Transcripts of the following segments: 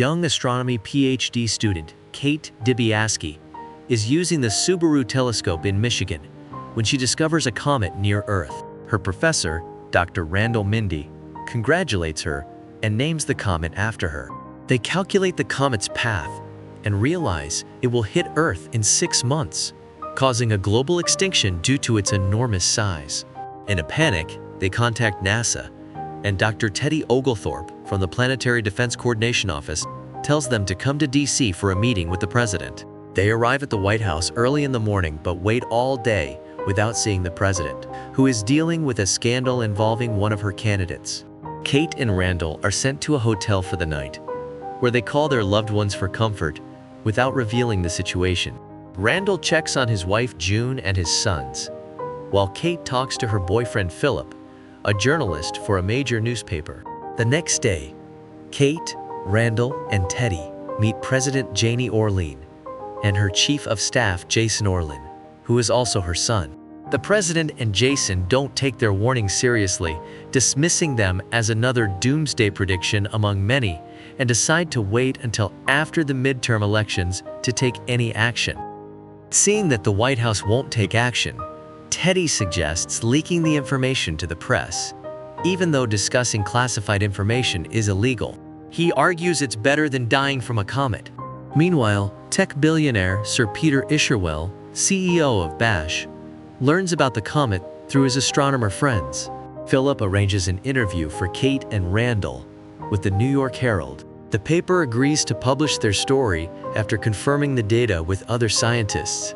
Young astronomy PhD student Kate Dibiaski is using the Subaru telescope in Michigan when she discovers a comet near Earth. Her professor, Dr. Randall Mindy, congratulates her and names the comet after her. They calculate the comet's path and realize it will hit Earth in 6 months, causing a global extinction due to its enormous size. In a panic, they contact NASA, and Dr. Teddy Oglethorpe from the Planetary Defense Coordination Office tells them to come to DC for a meeting with the president. They arrive at the White House early in the morning but wait all day without seeing the president, who is dealing with a scandal involving one of her candidates. Kate and Randall are sent to a hotel for the night, where they call their loved ones for comfort without revealing the situation. Randall checks on his wife June and his sons, while Kate talks to her boyfriend Philip, a journalist for a major newspaper. The next day, Kate, Randall, and Teddy meet President Janie Orlean and her chief of staff Jason Orlin, who is also her son. The president and Jason don't take their warning seriously, dismissing them as another doomsday prediction among many, and decide to wait until after the midterm elections to take any action. Seeing that the White House won't take action, Teddy suggests leaking the information to the press, even though discussing classified information is illegal. He argues it's better than dying from a comet. Meanwhile, tech billionaire Sir Peter Isherwell, CEO of Bash, learns about the comet through his astronomer friends. Philip arranges an interview for Kate and Randall with the New York Herald. The paper agrees to publish their story after confirming the data with other scientists,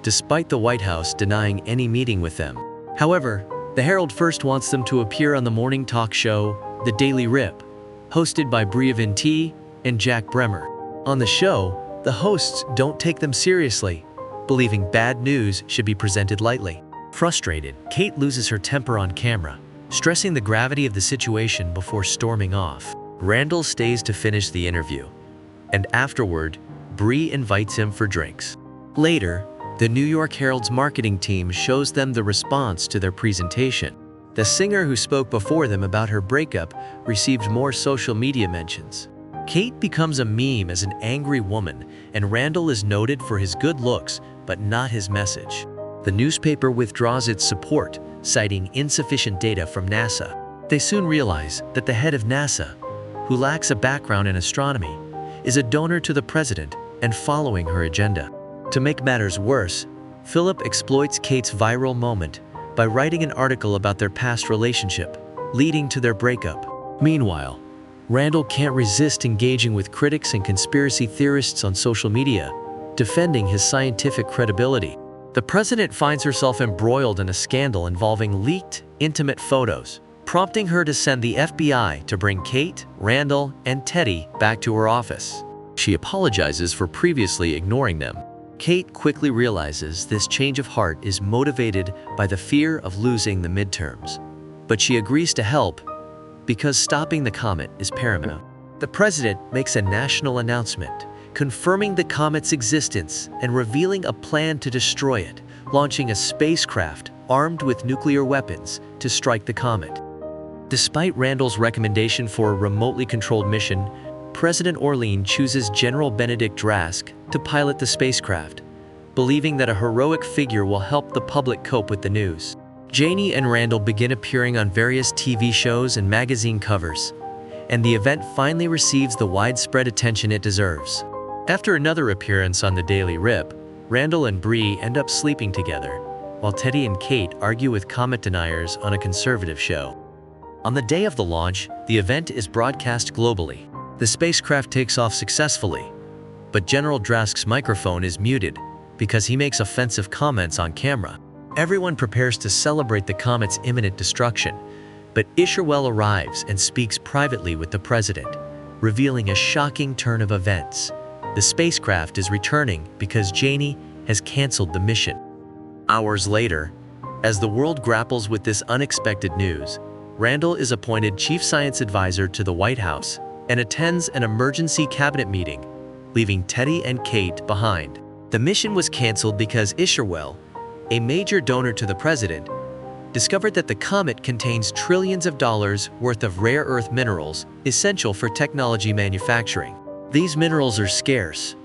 despite the White House denying any meeting with them. However, the Herald first wants them to appear on the morning talk show, The Daily Rip, hosted by Bria Vinti and Jack Bremer. On the show, the hosts don't take them seriously, believing bad news should be presented lightly. Frustrated, Kate loses her temper on camera, stressing the gravity of the situation before storming off. Randall stays to finish the interview, and afterward, Brie invites him for drinks. Later, the New York Herald's marketing team shows them the response to their presentation. The singer who spoke before them about her breakup received more social media mentions. Kate becomes a meme as an angry woman, and Randall is noted for his good looks, but not his message. The newspaper withdraws its support, citing insufficient data from NASA. They soon realize that the head of NASA, who lacks a background in astronomy, is a donor to the president and following her agenda. To make matters worse, Philip exploits Kate's viral moment by writing an article about their past relationship, leading to their breakup. Meanwhile, Randall can't resist engaging with critics and conspiracy theorists on social media, defending his scientific credibility. The president finds herself embroiled in a scandal involving leaked, intimate photos, prompting her to send the FBI to bring Kate, Randall, and Teddy back to her office. She apologizes for previously ignoring them. Kate quickly realizes this change of heart is motivated by the fear of losing the midterms, but she agrees to help because stopping the comet is paramount. The president makes a national announcement, confirming the comet's existence and revealing a plan to destroy it, launching a spacecraft armed with nuclear weapons to strike the comet. Despite Randall's recommendation for a remotely controlled mission, President Orlean chooses General Benedict Drask to pilot the spacecraft, believing that a heroic figure will help the public cope with the news. Janie and Randall begin appearing on various TV shows and magazine covers, and the event finally receives the widespread attention it deserves. After another appearance on The Daily Rip, Randall and Brie end up sleeping together, while Teddy and Kate argue with comet deniers on a conservative show. On the day of the launch, the event is broadcast globally. The spacecraft takes off successfully, but General Drask's microphone is muted because he makes offensive comments on camera. Everyone prepares to celebrate the comet's imminent destruction, but Isherwell arrives and speaks privately with the president, revealing a shocking turn of events. The spacecraft is returning because Janie has canceled the mission. Hours later, as the world grapples with this unexpected news, Randall is appointed Chief Science Advisor to the White House and attends an emergency cabinet meeting, leaving Teddy and Kate behind. The mission was canceled because Isherwell, a major donor to the president, discovered that the comet contains trillions of dollars worth of rare earth minerals essential for technology manufacturing. These minerals are scarce,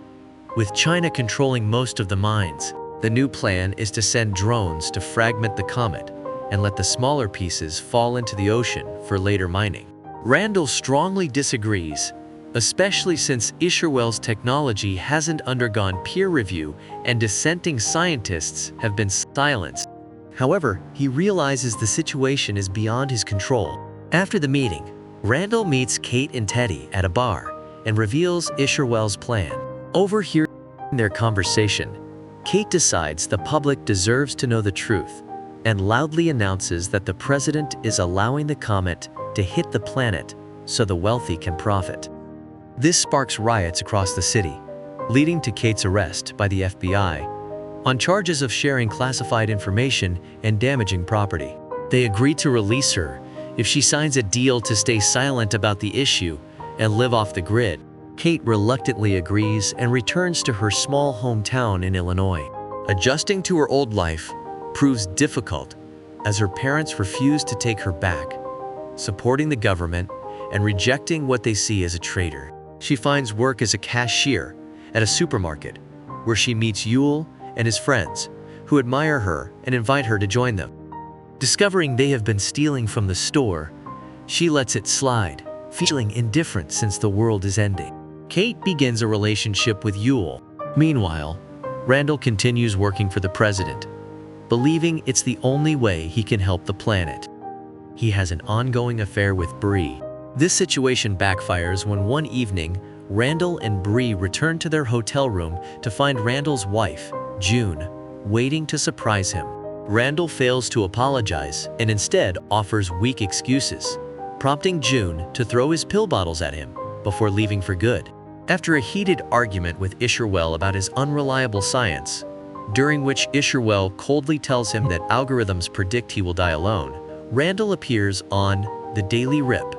with China controlling most of the mines. The new plan is to send drones to fragment the comet and let the smaller pieces fall into the ocean for later mining. Randall strongly disagrees, especially since Isherwell's technology hasn't undergone peer review and dissenting scientists have been silenced. However, he realizes the situation is beyond his control. After the meeting, Randall meets Kate and Teddy at a bar and reveals Isherwell's plan. Overhearing their conversation, Kate decides the public deserves to know the truth and loudly announces that the president is allowing the comet to hit the planet so the wealthy can profit. This sparks riots across the city, leading to Kate's arrest by the FBI on charges of sharing classified information and damaging property. They agree to release her if she signs a deal to stay silent about the issue and live off the grid. Kate reluctantly agrees and returns to her small hometown in Illinois. Adjusting to her old life proves difficult as her parents refuse to take her back, supporting the government and rejecting what they see as a traitor. She finds work as a cashier at a supermarket, where she meets Yule and his friends, who admire her and invite her to join them. Discovering they have been stealing from the store, she lets it slide, feeling indifferent since the world is ending. Kate begins a relationship with Yule. Meanwhile, Randall continues working for the president, believing it's the only way he can help the planet. He has an ongoing affair with Bree. This situation backfires when one evening, Randall and Bree return to their hotel room to find Randall's wife, June, waiting to surprise him. Randall fails to apologize and instead offers weak excuses, prompting June to throw his pill bottles at him before leaving for good. After a heated argument with Isherwell about his unreliable science, during which Isherwell coldly tells him that algorithms predict he will die alone, Randall appears on The Daily Rip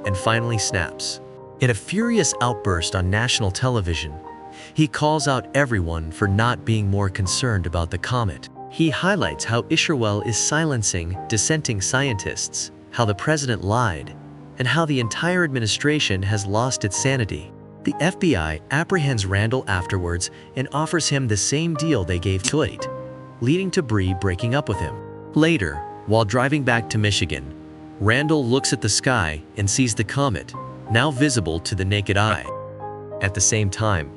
and finally snaps. In a furious outburst on national television, he calls out everyone for not being more concerned about the comet. He highlights how Isherwell is silencing dissenting scientists, how the president lied, and how the entire administration has lost its sanity. The FBI apprehends Randall afterwards and offers him the same deal they gave Kate, leading to Bree breaking up with him. Later, while driving back to Michigan, Randall looks at the sky and sees the comet, now visible to the naked eye. At the same time,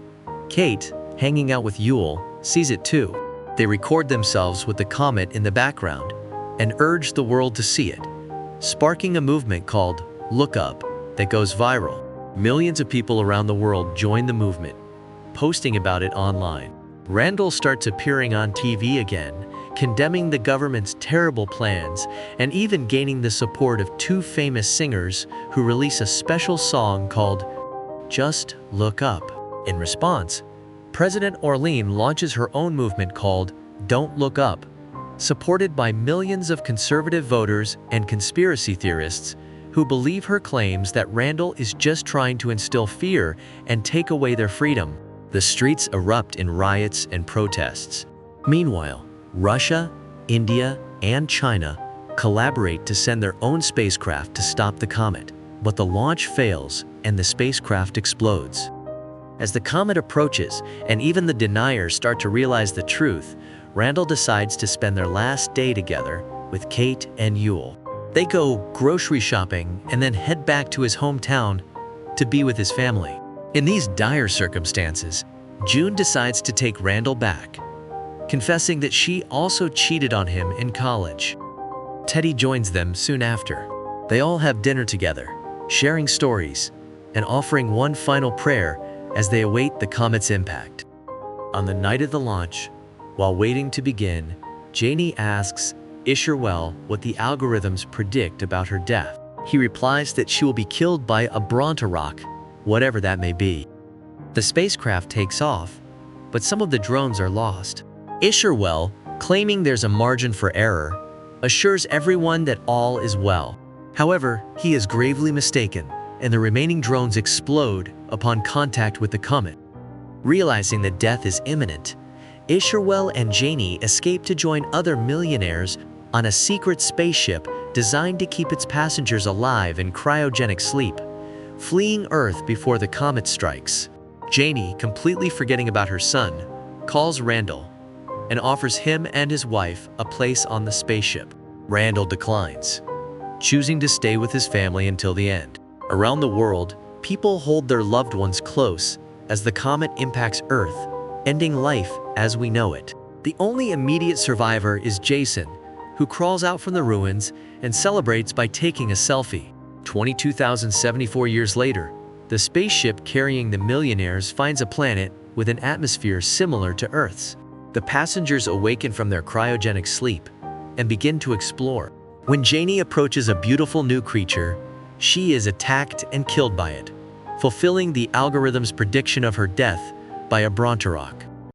Kate, hanging out with Yule, sees it too. They record themselves with the comet in the background and urge the world to see it, sparking a movement called Look Up that goes viral. Millions of people around the world join the movement, posting about it online. Randall starts appearing on TV again, condemning the government's terrible plans and even gaining the support of two famous singers who release a special song called Just Look Up. In response, President Orlean launches her own movement called Don't Look Up, supported by millions of conservative voters and conspiracy theorists who believe her claims that Randall is just trying to instill fear and take away their freedom. The streets erupt in riots and protests. Meanwhile, Russia, India, and China collaborate to send their own spacecraft to stop the comet, but the launch fails and the spacecraft explodes. As the comet approaches and even the deniers start to realize the truth, Randall decides to spend their last day together with Kate and Yule. They go grocery shopping and then head back to his hometown to be with his family. In these dire circumstances, June decides to take Randall back, confessing that she also cheated on him in college. Teddy joins them soon after. They all have dinner together, sharing stories and offering one final prayer as they await the comet's impact. On the night of the launch, while waiting to begin, Janie asks Isherwell what the algorithms predict about her death. He replies that she will be killed by a Bronterock, whatever that may be. The spacecraft takes off, but some of the drones are lost. Isherwell, claiming there's a margin for error, assures everyone that all is well. However, he is gravely mistaken, and the remaining drones explode upon contact with the comet. Realizing that death is imminent, Isherwell and Janie escape to join other millionaires on a secret spaceship designed to keep its passengers alive in cryogenic sleep, fleeing Earth before the comet strikes. Janie, completely forgetting about her son, calls Randall and offers him and his wife a place on the spaceship. Randall declines, choosing to stay with his family until the end. Around the world, people hold their loved ones close as the comet impacts Earth, ending life as we know it. The only immediate survivor is Jason, who crawls out from the ruins and celebrates by taking a selfie. 22,074 years later, the spaceship carrying the millionaires finds a planet with an atmosphere similar to Earth's. The passengers awaken from their cryogenic sleep and begin to explore. When Janie approaches a beautiful new creature, she is attacked and killed by it, fulfilling the algorithm's prediction of her death by a Bronterock.